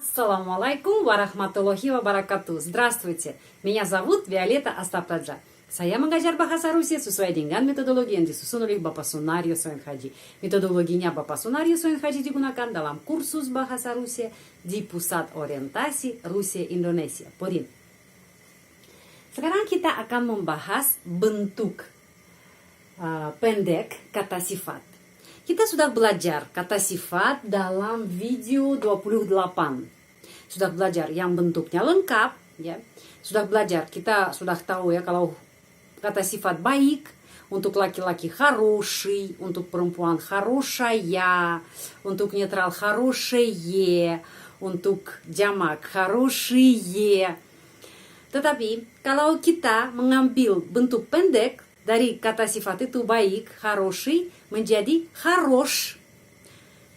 Assalamualaikum warahmatullahi wabarakatuh. Здравствуйте, меня зовут Виолетта Астаптаджа. Saya mengajar bahasa Rusia sesuai dengan metodologi yang disusun oleh Bapak Sunario Soenhaji. Metodologinya Bapak Sunario Soenhaji digunakan dalam kursus bahasa Rusia di Pusat Orientasi Rusia Indonesia, PORIN. Sekarang kita akan membahas bentuk pendek kata sifat. Kita sudah belajar kata sifat dalam video 28. Sudah belajar yang bentuknya lengkap, ya. Sudah belajar, kita sudah tahu ya kalau kata sifat baik untuk laki-laki хороший, untuk perempuan хорошая, untuk netral хорошее, untuk jamak хорошие. Tetapi kalau kita mengambil bentuk pendek dari kata sifat itu baik, хороший menjadi хорош.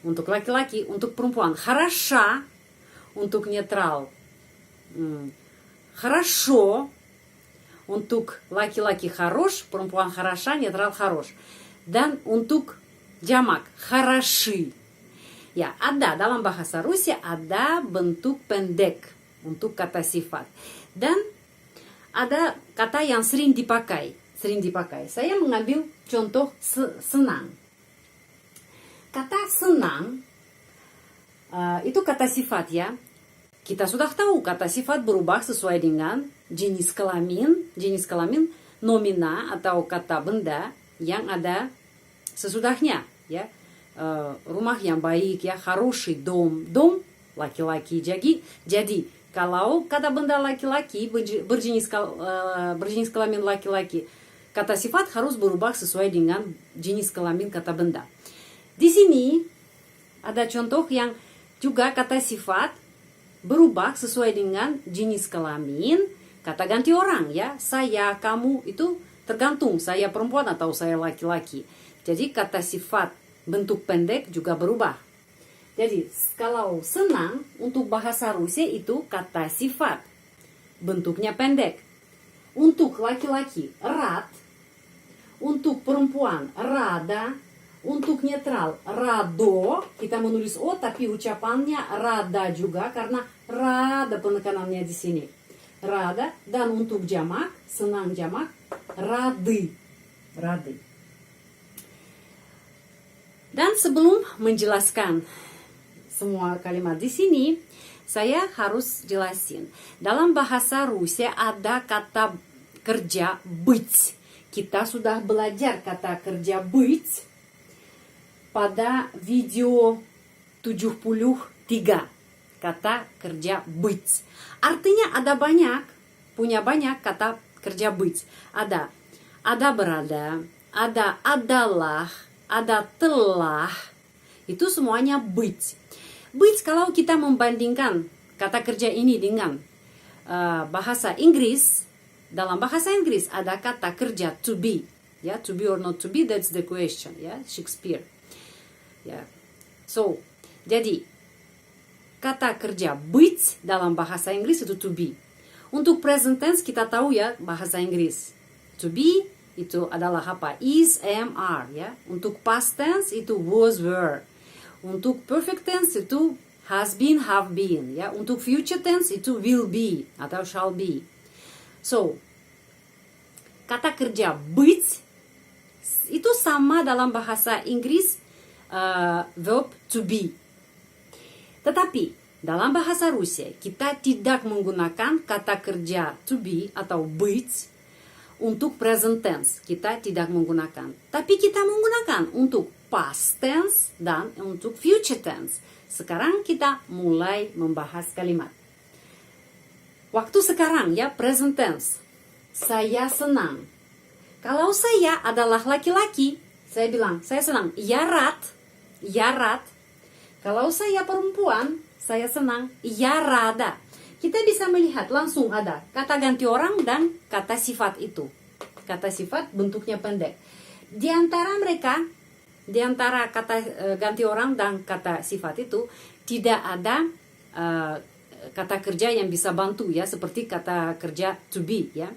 Untuk laki-laki, untuk perempuan хороша, untuk netral хорошо, untuk laki-laki хорош, perempuan хороша, netral хорош. Dan untuk jamak хороши. Ya, ada dalam bahasa Rusia ada bentuk pendek untuk kata sifat. Dan ada kata yang sering dipakai. Saya mengambil contoh senang. Kata senang itu kata sifat ya. Kita sudah tahu kata sifat berubah sesuai dengan jenis kelamin nomina atau kata benda yang ada sesudahnya ya. Rumah yang baik ya, хороший дом laki-laki. Jadi kalau kata benda laki-laki berjenis kelamin laki-laki, kata sifat harus berubah sesuai dengan jenis kelamin kata benda. Di sini ada contoh yang juga kata sifat berubah sesuai dengan jenis kelamin kata ganti orang ya. Saya, kamu itu tergantung saya perempuan atau saya laki-laki. Jadi kata sifat bentuk pendek juga berubah. Jadi kalau senang untuk bahasa Rusia itu kata sifat bentuknya pendek. Untuk laki-laki rad, untuk perempuan rada, untuk netral rado, kita menulis o tapi ucapannya rada juga karena rada penekanannya di sini. Rada. Dan untuk jamak, senang jamak rады. Dan sebelum menjelaskan semua kalimat di sini, saya harus jelasin. Dalam bahasa Rusia ada kata kerja быть. Kita sudah belajar kata kerja быть pada video 73. Kata kerja быть. Artinya ada punya banyak kata kerja быть. Ada berada, ada adalah, ada telah. Itu semuanya быть. Быть kalau kita membandingkan kata kerja ini dengan bahasa Inggris, dalam bahasa Inggris ada kata kerja to be, ya, to be or not to be, that's the question, ya, Shakespeare, ya. So, jadi kata kerja быть dalam bahasa Inggris itu to be. Untuk present tense kita tahu ya bahasa Inggris, to be itu adalah apa? Is, am, are, ya. Untuk past tense itu was, were. Untuk perfect tense itu has been, have been, ya. Untuk future tense itu will be atau shall be. So, kata kerja быть itu sama dalam bahasa Inggris verb to be. Tetapi dalam bahasa Rusia kita tidak menggunakan kata kerja to be atau быть untuk present tense. Kita tidak menggunakan. Tapi kita menggunakan untuk past tense dan untuk future tense. Sekarang kita mulai membahas kalimat. Waktu sekarang ya, present tense. Saya senang. Kalau saya adalah laki-laki, saya bilang, saya senang. Я рад. Kalau saya perempuan, saya senang. Я рада. Kita bisa melihat langsung ada kata ganti orang dan kata sifat itu. Kata sifat bentuknya pendek. Di antara mereka, di antara kata ganti orang dan kata sifat itu, tidak ada kata kerja yang bisa bantu ya, seperti kata kerja to be ya.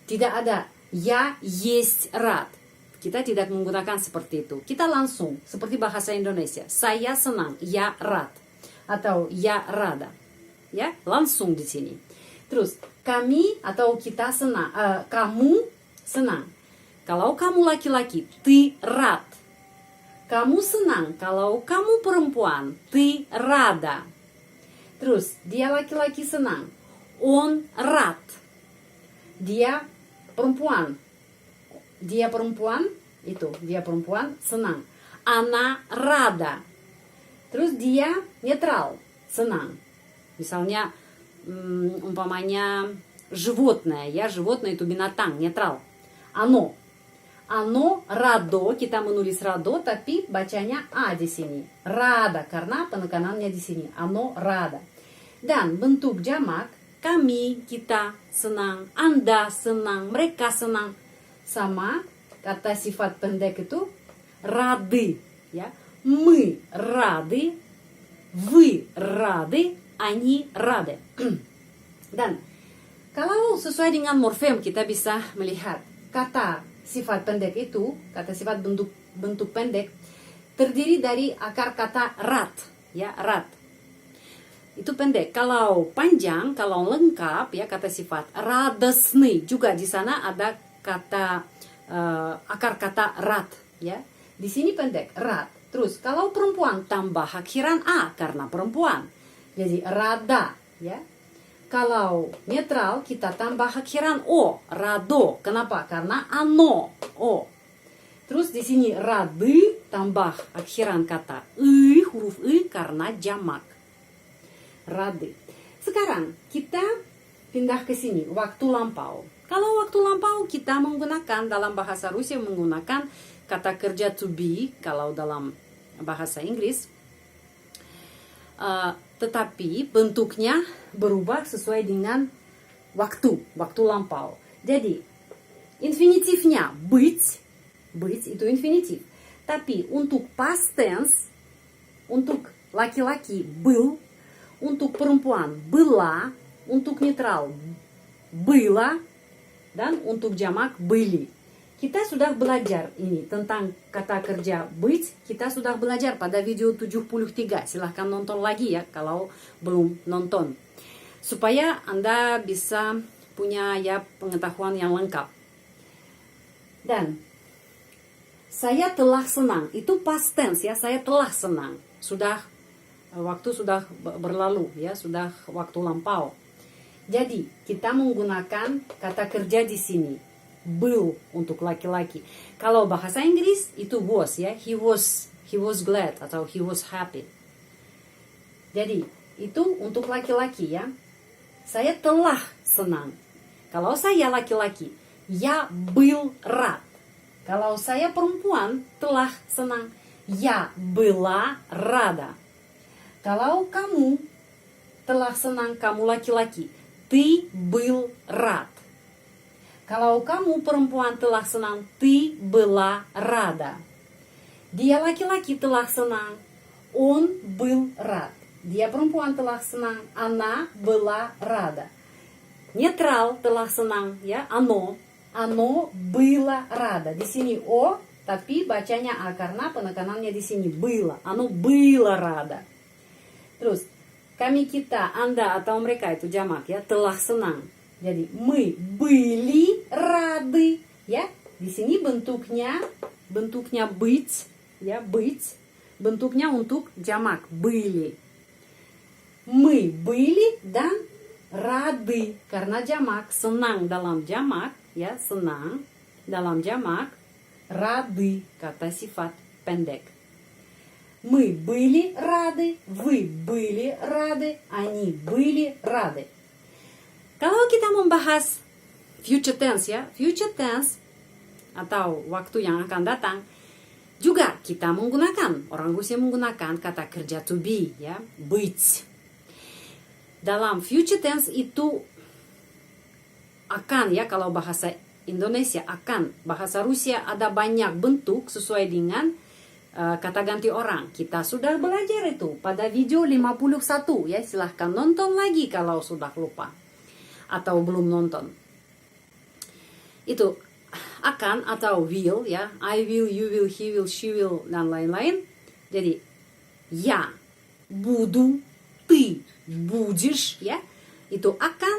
Tidak ada я есть рад. Kita tidak menggunakan seperti itu. Kita langsung seperti bahasa Indonesia. Saya senang, я рад atau я рада. ya, langsung di sini. Terus kami atau kita senang, kamu senang. Kalau kamu laki-laki, ты рад. Kamu senang. Kalau kamu perempuan, ты рада. Terus dia laki-laki senang, он рад. Dia perempuan, dia perempuan senang, она рада. Terus dia netral, senang. Misalnya umpamanya животное, ya, животное itu binatang, netral. Оно радо, kita menulis радо, tapi bacanya a di sini. Rada karena penekanannya di sini. Оно рада. Dan bentuk jamak, kami, kita senang, Anda senang, mereka senang. Sama kata sifat pendek itu рады, ya. Мы рады, вы рады, они рады. Dan kalau sesuai dengan morfem kita bisa melihat kata sifat pendek itu, kata sifat bentuk pendek terdiri dari akar kata rad, ya, rad. Itu pendek. Kalau panjang, kalau lengkap, ya, kata sifat радостный, juga di sana ada kata akar kata rad, ya. Di sini pendek, rad. Terus kalau perempuan tambah akhiran a karena perempuan. Jadi rada, ya. Kalau netral kita tambah akhiran o, rado. Kenapa? Karena ano, o. Terus di sini rады tambah akhiran kata huruf karena jamak. Rады. Sekarang kita pindah ke sini, waktu lampau. Kalau waktu lampau kita menggunakan dalam bahasa Rusia menggunakan kata kerja to be kalau dalam bahasa Inggris. Tetapi bentuknya berubah sesuai dengan waktu lampau. Jadi infinitifnya быть itu infinitif. Tapi untuk past tense, untuk laki-laki был, untuk perempuan была, untuk netral было, dan untuk jamak были. Kita sudah belajar ini tentang kata kerja быть, kita sudah belajar pada video 73. Silahkan nonton lagi ya kalau belum nonton. Supaya Anda bisa punya ya pengetahuan yang lengkap. Dan saya telah senang, itu past tense ya, saya telah senang. Waktu sudah berlalu ya, sudah waktu lampau. Jadi kita menggunakan kata kerja di sini. Был untuk laki-laki. Kalau bahasa Inggris itu was ya, he was glad atau he was happy. Jadi itu untuk laki-laki ya. Saya telah senang. Kalau saya laki-laki, я был рад. Kalau saya perempuan, telah senang, я была рада. Kalau kamu telah senang, kamu laki-laki, ты был рад. Kalau kamu perempuan telah senang, ты была рада. Dia laki-laki telah senang, он был рад. Dia perempuan telah senang, она была рада. Netral telah senang, ya, оно было рада. Di sini o, tapi bacanya a karena penekanannya di sini было. Оно было рада. Terus kami, kita, Anda atau mereka itu jamak ya, telah senang. Jadi мы были рады, ya. Di sini bentuknya быть, ya, быть. Bentuknya untuk jamak были. Мы были dan rады karena jamak, senang dalam jamak, ya, senang dalam jamak, rады kata sifat pendek. Мы были рады, вы были рады, они были рады. Kalau kita membahas future tense ya, future tense atau waktu yang akan datang, juga kita menggunakan, orang Rusia menggunakan kata kerja to be ya, быть. Dalam future tense itu akan ya, kalau bahasa Indonesia akan, bahasa Rusia ada banyak bentuk sesuai dengan kata ganti orang. Kita sudah belajar itu pada video 51 ya, silahkan nonton lagi kalau sudah lupa atau belum nonton. Itu akan atau will ya, I will, you will, he will, she will, dan lain-lain. Jadi я буду, ты будешь, ya. Itu akan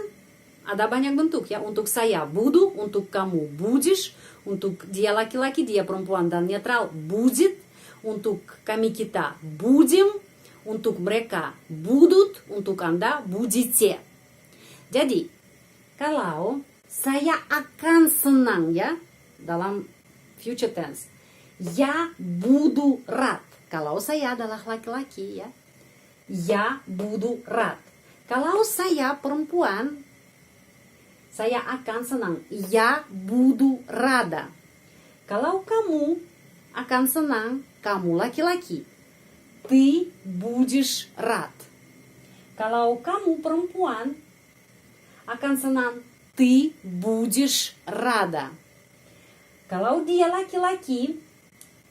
ada banyak bentuk ya. Untuk saya буду, untuk kamu будешь, untuk dia laki-laki, dia perempuan dan netral будет, untuk kami kita будем, untuk mereka будут, untuk Anda будете. Jadi, kalau saya akan senang ya dalam future tense, я буду рад. Kalau saya adalah laki-laki ya, я буду рад. Kalau saya perempuan, saya akan senang, я буду рада. Kalau kamu akan senang, kamu laki-laki, ты будешь рад. Kalau kamu perempuan akan senang, ты будешь рада. Kalau dia laki-laki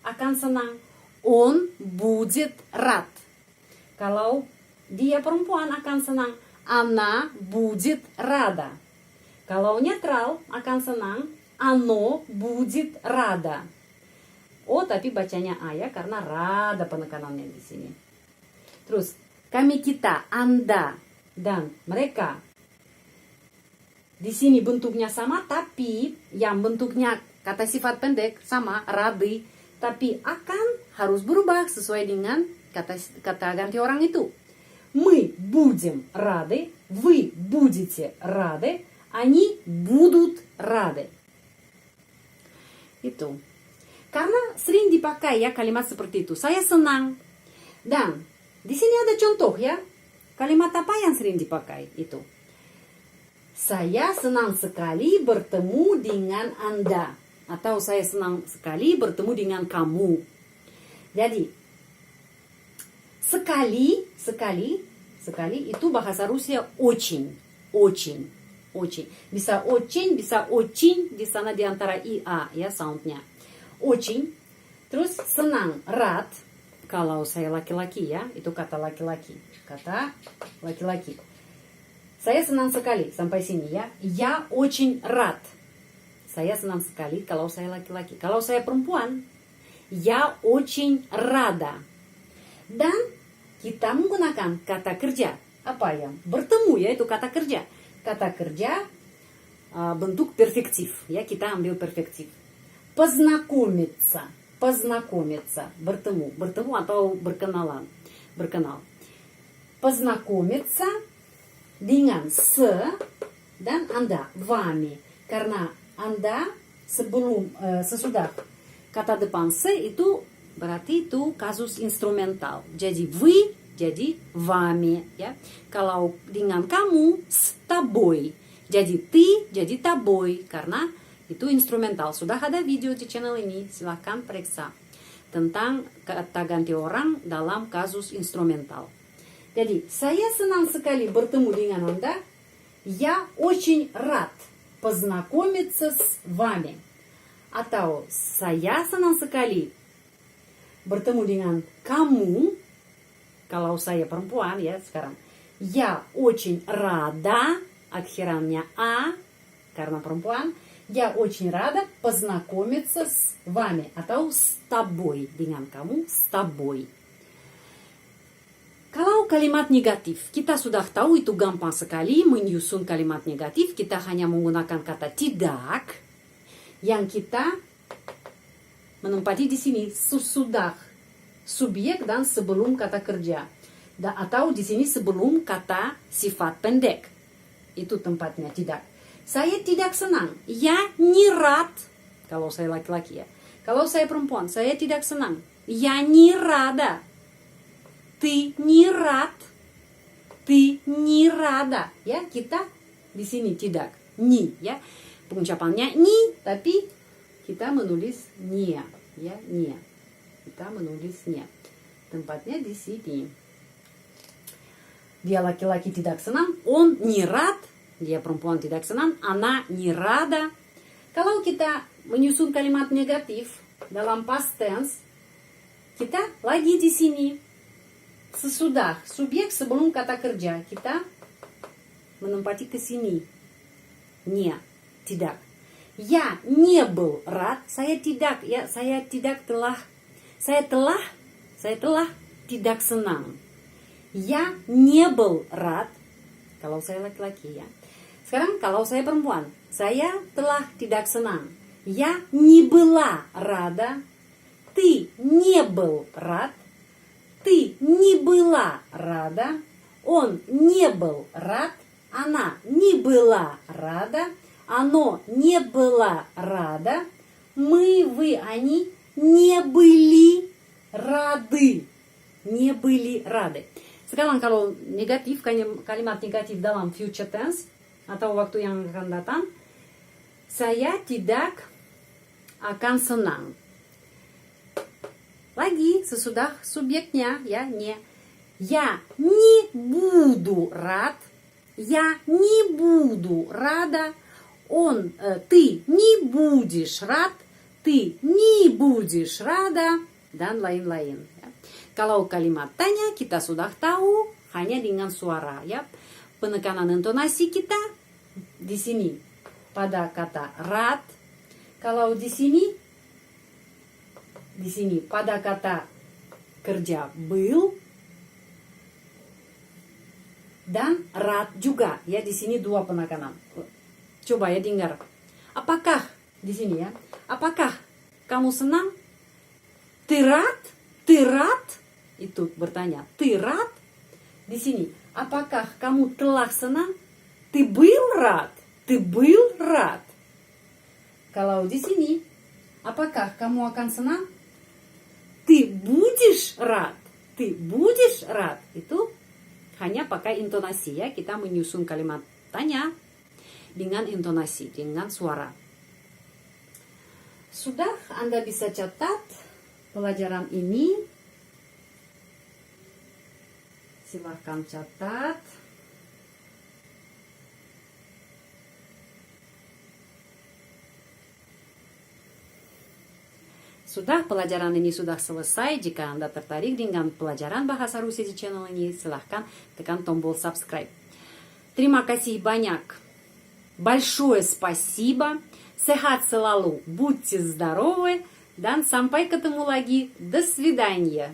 akan senang, он будет рад. Kalau dia perempuan akan senang, она будет рада. Kalau netral akan senang, оно будет рада. Oh, tapi bacanya A ya, karena rada penekanannya di sini. Terus, kami kita, Anda, dan mereka. Di sini bentuknya sama, tapi yang bentuknya kata sifat pendek sama, rады. Tapi akan harus berubah sesuai dengan kata ganti orang itu. Мы будем рады, вы будете рады, они будут рады. Itu. Karena sering dipakai ya kalimat seperti itu. Saya senang. Dan di sini ada contoh ya. Kalimat apa yang sering dipakai itu? Saya senang sekali bertemu dengan Anda. Atau saya senang sekali bertemu dengan kamu. Jadi, sekali itu bahasa Rusia очень. Bisa очень, bisa очень, di sana di antara i a ya soundnya. Очень. Terus senang, рад. Kalau saya laki-laki ya, itu kata laki-laki. Kata laki-laki. Saya senang sekali sampai sini ya. Я очень рад. Saya senang sekali kalau saya laki-laki. Kalau saya perempuan, я очень рада. Dan kita menggunakan kata kerja. Apa yang bertemu ya, itu kata kerja. Kata kerja bentuk perfektif. Ya, kita ambil perfektif. Познакомиться. Bertemu atau berkenal. Познакомиться dengan dan Anda, вами. Karena Anda sesudah kata depan itu berarti itu kasus instrumental. Jadi вы, jadi вами ya. Kalau dengan kamu, с тобой. Jadi ты, jadi тобой karena itu instrumental. Sudah ada video di channel ini, silahkan periksa tentang kata ganti orang dalam kasus instrumental. Jadi, saya senang sekali bertemu dengan Anda. Я очень рад познакомиться с вами. Atau saya senang sekali bertemu dengan kamu. Kalau saya perempuan ya sekarang. Я очень рада, akhirannya a karena perempuan. Я очень рада познакомиться с вами. Atau с тобой, dengan kamu, с тобой. Kalau kalimat negatif, kita sudah tahu itu gampang sekali menyusun kalimat negatif. Kita hanya menggunakan kata tidak yang kita menempati di sini sesudah subjek dan sebelum kata kerja. Atau di sini sebelum kata sifat pendek. Itu tempatnya tidak. Saya tidak senang. Я не рад. Kalau saya laki-laki ya. Kalau saya perempuan, saya tidak senang. Я не рада. Ты не рад. Ты не рада. Ya, kita di sini tidak. Ni, ya. Pengucapannya ni, tapi kita menulis nia, ya, nia. Kita menulis nia. Tempatnya di sini. Dia laki-laki tidak senang, он не рад. Dia perempuan tidak senang, она не рада. Kalau kita menyusun kalimat negatif dalam past tense, kita lagi di sini. Sesudah subjek sebelum kata kerja kita menempati ke sini. Не, tidak. Я не был рад. Saya tidak telah tidak senang. Я не был рад. Kalau saya laki-laki ya. Sekarang kalau saya perempuan, saya telah tidak senang. Я не была рада. Ты не был рад. Ты не была рада. Он не был рад. Она не была рада. Оно не было рада. Мы, вы, они не были rады. Не были rады. Sekarang kalau negatif, kalimat negatif dalam future tense atau waktu yang akan datang, saya tidak akan senang. Lagi sesudah subjeknya ya, не. Я не буду рад. Я не буду рада. Ты не будешь рад. Ты не будешь рада. Dan lain-lain. Kalau kalimat tanya kita sudah tahu hanya dengan suara ya. Penekanan intonasi kita di sini pada kata rad. Kalau di sini pada kata kerja был dan rad juga ya, di sini dua penekanan. Coba ya dengar. Apakah di sini ya? Apakah kamu senang? Ты рад? Ты рад? Itu bertanya, ты рад? Di sini, apakah kamu telah senang? Ты был рад? Ты был рад? Kalau di sini, apakah kamu akan senang? Ты будешь рад? Ты будешь рад? Itu hanya pakai intonasi ya, kita menyusun kalimat tanya dengan intonasi, dengan suara. Sudah, Anda bisa catat pelajaran ini. Silahkan catat. Sudah, pelajaran ini sudah selesai. Jika Anda tertarik dengan pelajaran bahasa Rusia di channel ini, silahkan tekan tombol subscribe. Terima kasih banyak. Большое спасибо. Sehat selalu. Будьте здоровы. Dan sampai ketemu lagi. До свидания.